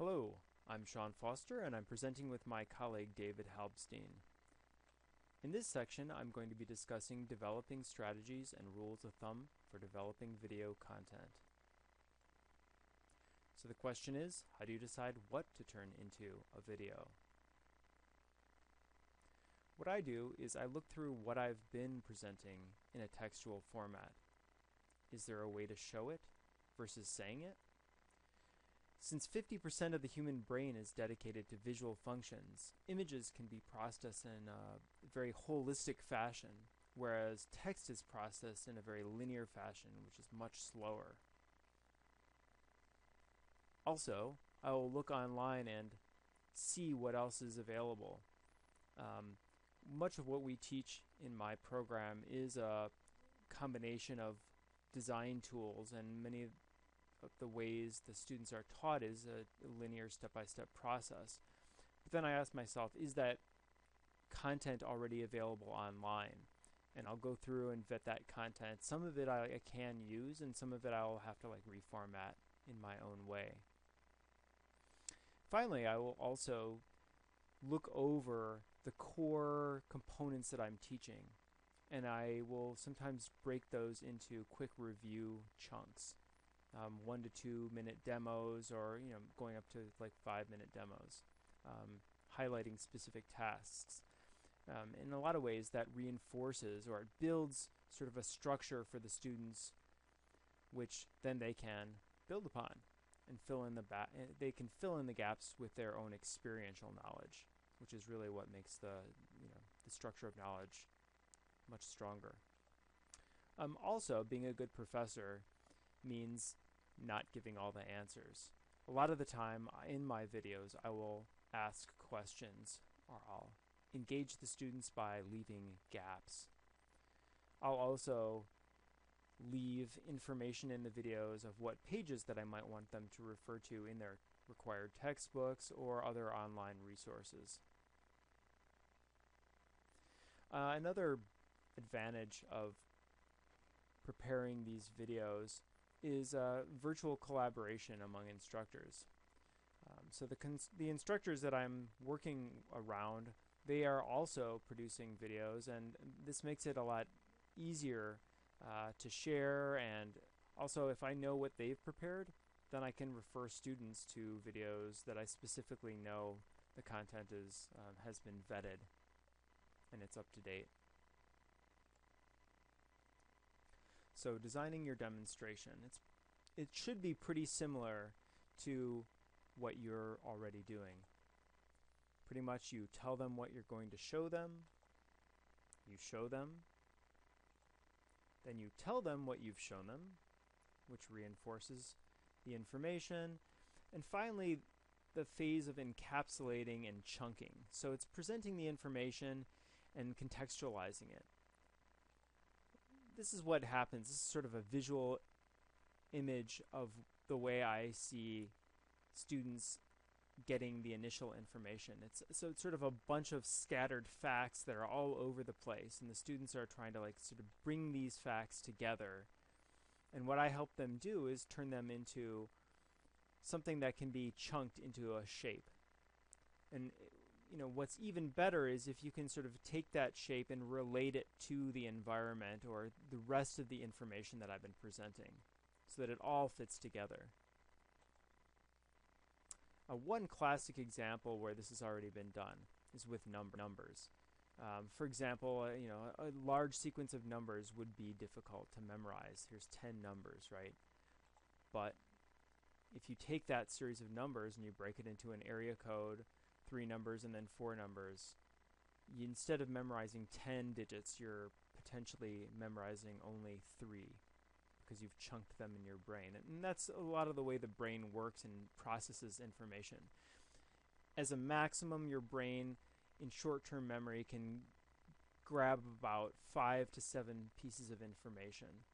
Hello, I'm Shaun Foster and I'm presenting with my colleague David Halbstein. In this section, I'm going to be discussing developing strategies and rules of thumb for developing video content. So the question is, how do you decide what to turn into a video? What I do is I look through what I've been presenting in a textual format. Is there a way to show it versus saying it? Since 50% of the human brain is dedicated to visual functions, images can be processed in a very holistic fashion, whereas text is processed in a very linear fashion, which is much slower. Also, I will look online and see what else is available. Much of what we teach in my program is a combination of design tools, and many of the ways the students are taught is a linear step-by-step process. But then I ask myself, is that content already available online? And I'll go through and vet that content. Some of it I can use, and some of it I'll have to reformat in my own way. Finally, I will also look over the core components that I'm teaching, and I will sometimes break those into quick review chunks. 1 to 2 minute demos, or going up to 5-minute demos, highlighting specific tasks. In a lot of ways that reinforces or it builds sort of a structure for the students, which then they can build upon and fill in they can fill in the gaps with their own experiential knowledge, which is really what makes the structure of knowledge much stronger. Also, being a good professor means not giving all the answers. A lot of the time in my videos I will ask questions, or I'll engage the students by leaving gaps. I'll also leave information in the videos of what pages that I might want them to refer to in their required textbooks or other online resources. Another advantage of preparing these videos is virtual collaboration among instructors. So the instructors that I'm working around, they are also producing videos, and this makes it a lot easier to share, and also if I know what they've prepared, then I can refer students to videos that I specifically know the content has been vetted and it's up to date. So designing your demonstration, it should be pretty similar to what you're already doing. Pretty much you tell them what you're going to show them, you show them, then you tell them what you've shown them, which reinforces the information, and finally the phase of encapsulating and chunking. So it's presenting the information and contextualizing it. This is what happens. This is sort of a visual image of the way I see students getting the initial information. So it's sort of a bunch of scattered facts that are all over the place, and the students are trying to sort of bring these facts together. And what I help them do is turn them into something that can be chunked into a shape. And what's even better is if you can sort of take that shape and relate it to the environment or the rest of the information that I've been presenting, so that it all fits together. One classic example where this has already been done is with numbers. For example, a large sequence of numbers would be difficult to memorize. Here's 10 numbers, right? But if you take that series of numbers and you break it into an area code, 3 numbers and then 4 numbers, instead of memorizing 10 digits, you're potentially memorizing only 3 because you've chunked them in your brain. And that's a lot of the way the brain works and processes information. As a maximum, your brain in short-term memory can grab about 5 to 7 pieces of information.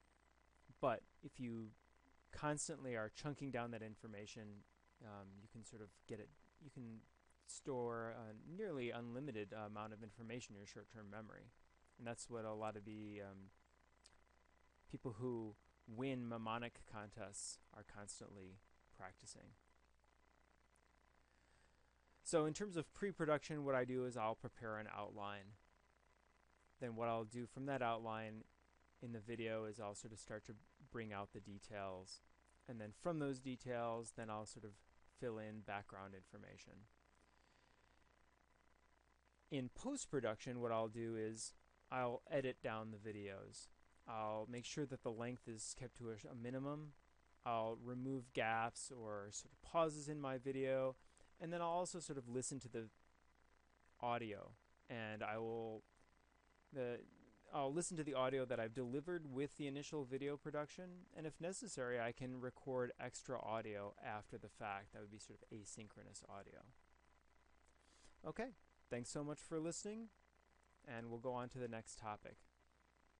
But if you constantly are chunking down that information, you can sort of get it, you can store a nearly unlimited amount of information in your short-term memory. And that's what a lot of the people who win mnemonic contests are constantly practicing. So in terms of pre-production, what I do is I'll prepare an outline. Then what I'll do from that outline in the video is I'll sort of start to bring out the details. And then from those details, then I'll sort of fill in background information. In post-production, what I'll do is I'll edit down the videos. I'll make sure that the length is kept to a minimum. I'll remove gaps or sort of pauses in my video. And then I'll also sort of listen to the audio. And I'll listen to the audio that I've delivered with the initial video production, and if necessary, I can record extra audio after the fact. That would be sort of asynchronous audio. Okay, thanks so much for listening, and we'll go on to the next topic.